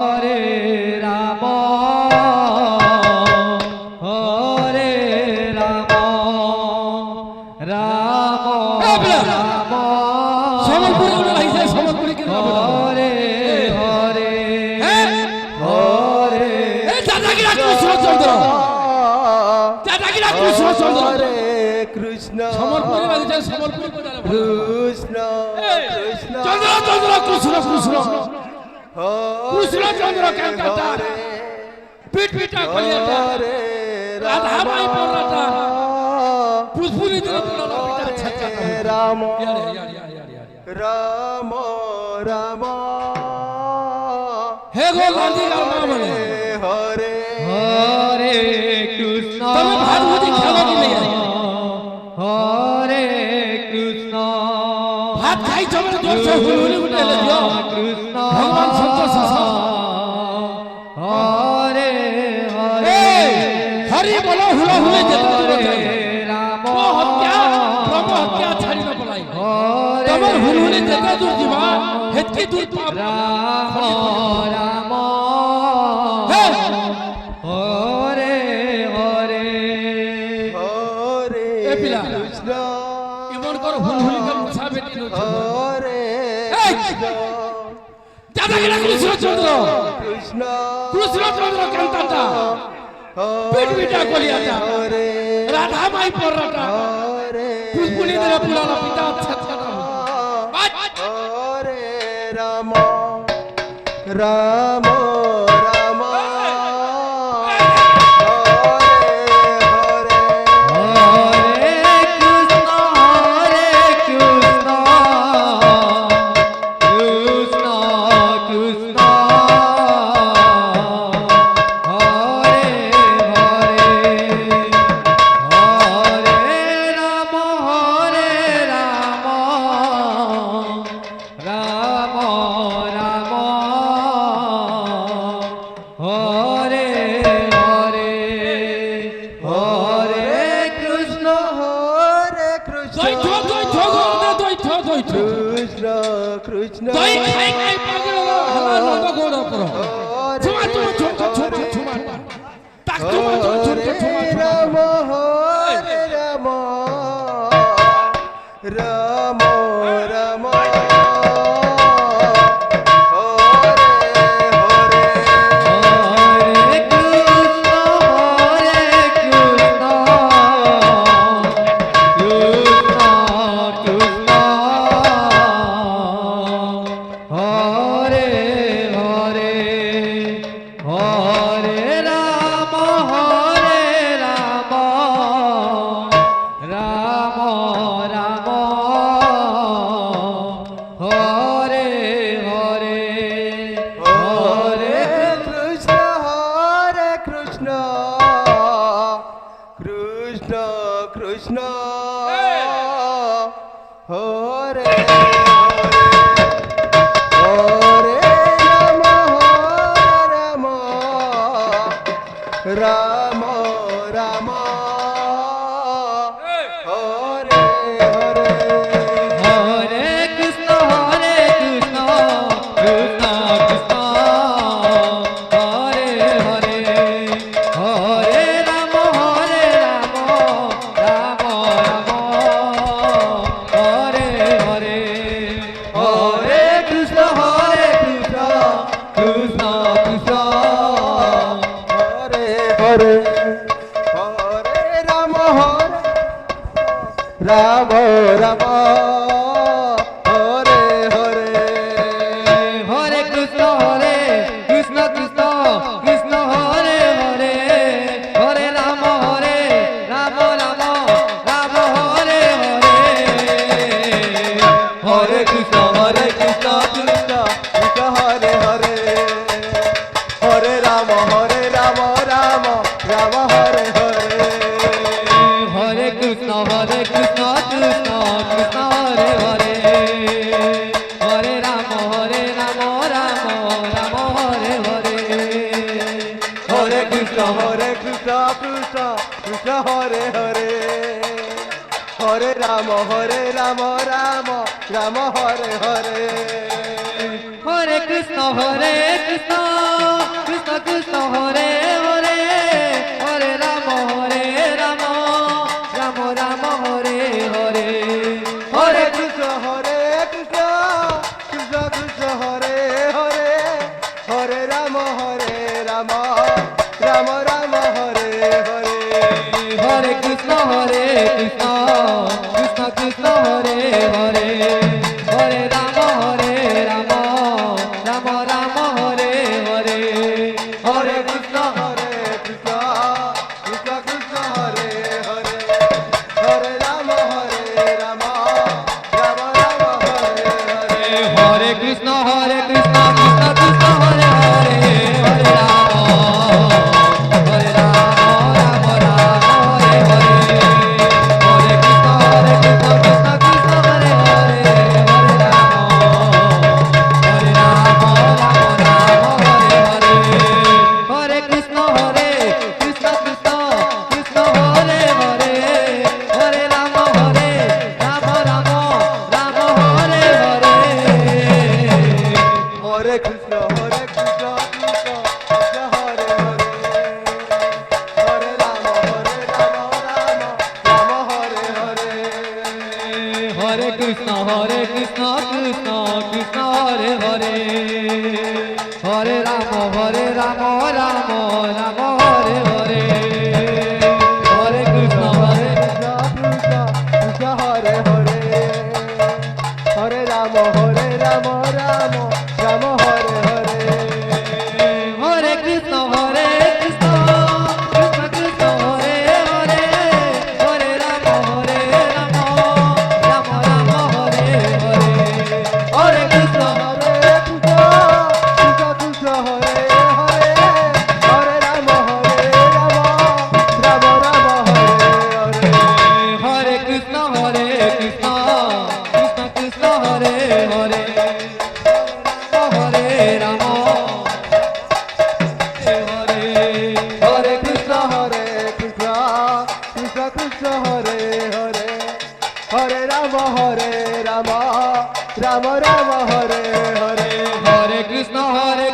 হরে রাম হরে রাম রাম রাম সম্বলপুরে ওরা লাইছে সম্বলপুরে কি হরে হরে হরে দাদাগিরা কৃষ্ণচন্দ্র দাদাগিরা কৃষ্ণচন্দ্র হরে কৃষ্ণ সম্বলপুরে লাইছে সম্বলপুরে কোথায় কৃষ্ণ কৃষ্ণ চন্দ্র চন্দ্র কৃষ্ণ কৃষ্ণ কৃষ্ণ চন্দ্র কলকাতা পিট পিটা কলিয়াটা রাধা মাই পড়াটা পুষ্পুরি দিন পড়াটা পিটা ছক্কা রাম यार রাম রাম হে গো গান্ধী গাল না বলে হরে হরে কৃষ্ণ তুমি ভাগবতী খেলো কি नहीं হরে কৃষ্ণ ভাত খাই চলে জোর से হুলহুলি উঠে দিও কৃষ্ণ ভগবান সন্তোষ হরে হরে हरि बोलो हुला हुले जेता হরে রাম वो हत्या ब्रह्म हत्या छाड़ी न पलाई হরে तमर हुलहुली जेता दूर जीवा हेतकी दूर पाप রাম রাম हे হরে হরে হরে এ পিলা। কৃষ্ণ इमन कर हुलहुली का मुछा बेटी नो হরে এই! কৃষ্ণ ज्यादा गिरा कृष्ण चंद्र কৃষ্ণ कृष्ण चंद्र कांताता পিট পিটা কলিয়াটা হরে রাধা মাই পড়াটা হরে পুষ্পুলি দিন পুরালা পিতা ছক্কা হরে রাম রাম রাম হরে হরে হরে কৃষ্ণ কৃষ্ণ কৃষ্ণ কৃষ্ণ হরে হরে হরে রাম রাম রাম হরে হরে হরে কৃষ্ণ হরে কৃষ্ণ দই থো গো দই থো কৃষ্ণ কৃষ্ণ দই খাই খাই পাগল হলা নন্দ গৌড় পর ছুমা ছুমা ছুমা ছুমা ছুমা তাক ছুমা ছুমা ছুমা রাম হরে রাম রাম রাম হরে হরে হরে কৃষ্ণ কৃষ্ণ কৃষ্ণ হরে হরে হরে রাম রাম রাম হরে হরে হরে কৃষ্ণ কৃষ্ণ কৃষ্ণ কৃষ্ণ হরে হরে রাম রাম রাম হরে হরে হরে কৃষ্ণ কৃষ্ণ কৃষ্ণ হরে হরে হরে রাম রাম রাম হরে হরে হরে কৃষ্ণ কৃষ্ণ কৃষ্ণ কৃষ্ণ হরে হরে হরে রাম রাম রাম হরে হরে হরে কৃষ্ণ কৃষ্ণ কৃষ্ণ কৃষ্ণ হরে হরে হরে রাম রাম রাম রাম হরে হরে হরে কৃষ্ণ কৃষ্ণ কৃষ্ণ কৃষ্ণ হরে হরে হরে রাম রাম রাম হরে হরে হরে কৃষ্ণ কৃষ্ণ কৃষ্ণ কৃষ্ণ হরে হরে হরে রাম রাম রাম হরে হরে হরে কৃষ্ণ কৃষ্ণ কৃষ্ণ হরে হরে হরে রাম রাম রাম হরে হরে হরে কৃষ্ণ কৃষ্ণ কৃষ্ণ হরে হরে হরে রাম রাম রাম হরে হরে হরে কৃষ্ণ কৃষ্ণ কৃষ্ণ হরে হরে হরে রাম রাম রাম রাম হরে হরে হরে কৃষ্ণ কৃষ্ণ কৃষ্ণ হরে হরে হরে রাম রাম রাম রাম হরে হরে হরে কৃষ্ণ কৃষ্ণ কৃষ্ণ কৃষ্ণ হরে হরে হরে রাম রাম রাম রাম হরে হরে হরে কৃষ্ণ কৃষ্ণ কৃষ্ণ হরে হরে হরে রাম রাম রাম হরে হরে হরে কৃষ্ণ কৃষ্ণ কৃষ্ণ হরে হরে হরে রাম রাম রাম হরে হরে হরে কৃষ্ণ কৃষ্ণ কৃষ্ণ হরে হরে হরে রাম রাম রাম হরে হরে হরে কৃষ্ণ কৃষ্ণ কৃষ্ণ কৃষ্ণ হরে হরে হরে রাম রাম রাম হরে হরে হরে কৃষ্ণ কৃষ্ণ কৃষ্ণ কৃষ্ণ হরে হরে হরে রাম রাম রাম হরে হরে হরে কৃষ্ণ কৃষ্ণ কৃষ্ণ কৃষ্ণ হরে হরে হরে রাম রাম রাম হরে হরে হরে কৃষ্ণ কৃষ্ণ কৃষ্ণ কৃষ্ণ হরে হরে হরে রাম রাম রাম হরে হরে হরে কৃষ্ণ হরে কৃষ্ণ কৃষ্ণ কৃষ্ণ হরে হরে হরে রাম রাম রাম রাম হরে হরে হরে কৃষ্ণ কৃষ্ণ কৃষ্ণ কৃষ্ণ হরে হরে হরে রাম হরে হরে কৃষ্ণ কৃষ্ণ কৃষ্ণ কৃষ্ণ হরে হরে হরে রাম রাম রাম রাম হরে হরে হরে কৃষ্ণ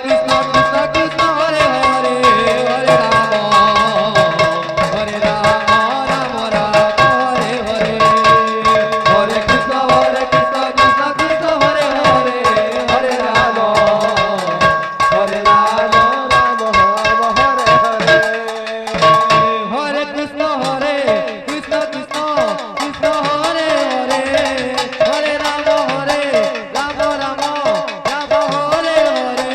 কৃষ্ণ কৃষ্ণ হরে হরে হরে রাম রাম রাম হরে হরে হরে কৃষ্ণ কৃষ্ণ কৃষ্ণ হরে হরে হরে রাম হরে রাম রাম রাম হরে হরে হরে কৃষ্ণ কৃষ্ণ কৃষ্ণ কৃষ্ণ হরে হরে হরে রাম রাম রাম রাম হরে হরে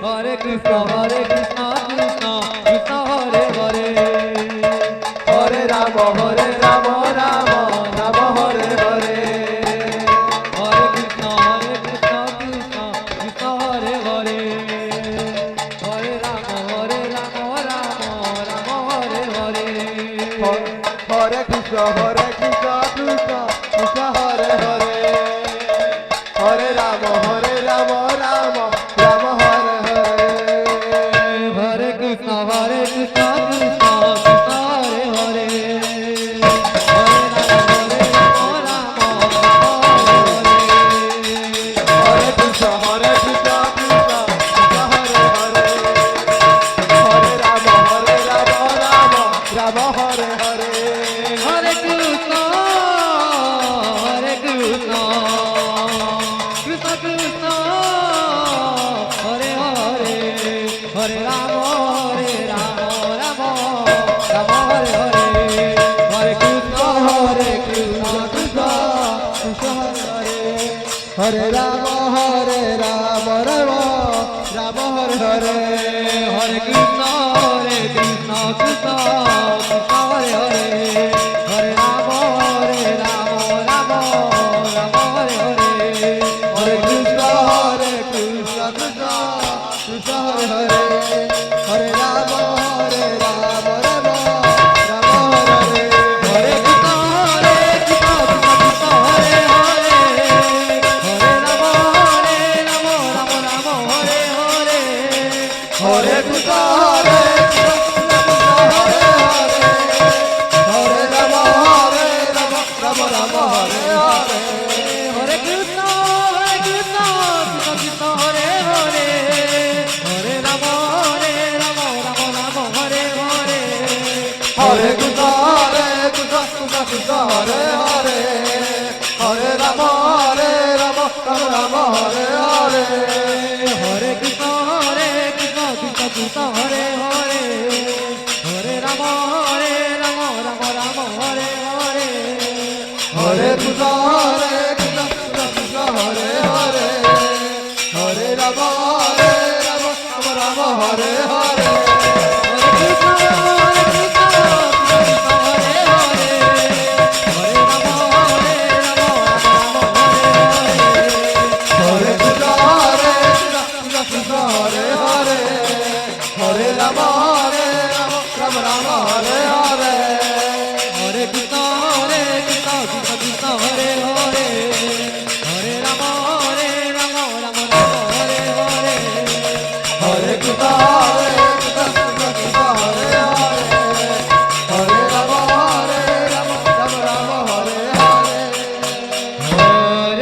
হরে কৃষ্ণ কৃষ্ণ কৃষ্ণ কৃষ্ণ হরে হরে হরে রাম রাম রাম রাম হরে হরে হরে কৃষ্ণ কৃষ্ণ কৃষ্ণ কৃষ্ণ হরে হরে হরে রাম রাম রাম হরে হরে হরে কৃষ্ণ কৃষ্ণ কৃষ্ণ কৃষ্ণ হরে হরে হরে রাম রাম রাম হরে হরে হরে কৃষ্ণ কৃষ্ণ কৃষ্ণ কৃষ্ণ হরে হরে হরে রাম রাম হরে হরে কৃষ্ণ কৃষ্ণ কৃষ্ণ কৃষ্ণ হরে হরে হরে রাম রাম রাম হরে হরে হরে কৃষ্ণ কৃষ্ণ কৃষ্ণ হরে হরে হরে রাম রাম রাম হরে হরে হরে কৃষ্ণ কৃষ্ণ কৃষ্ণ কৃষ্ণ হরে হরে হরে রাম রাম রাম হরে হরে হরে কৃষ্ণ কৃষ্ণ কৃষ্ণ কৃষ্ণ হরে হরে হরে রাম রাম রাম হরে হরে হরে কৃষ্ণ কৃষ্ণ কৃষ্ণ কৃষ্ণ হরে হরে হরে রাম রাম রাম হরে হরে হরে কৃষ্ণ কৃষ্ণ কৃষ্ণ হরে হরে হরে রাম রাম রাম হরে হরে হরে কৃষ্ণ হরে রাম রাম রাম হরে হরে হরে কৃষ্ণ হরে হরে হরে কৃষ্ণ হরে কৃষ্ণ কৃষ্ণ হরে হরে হরে রাম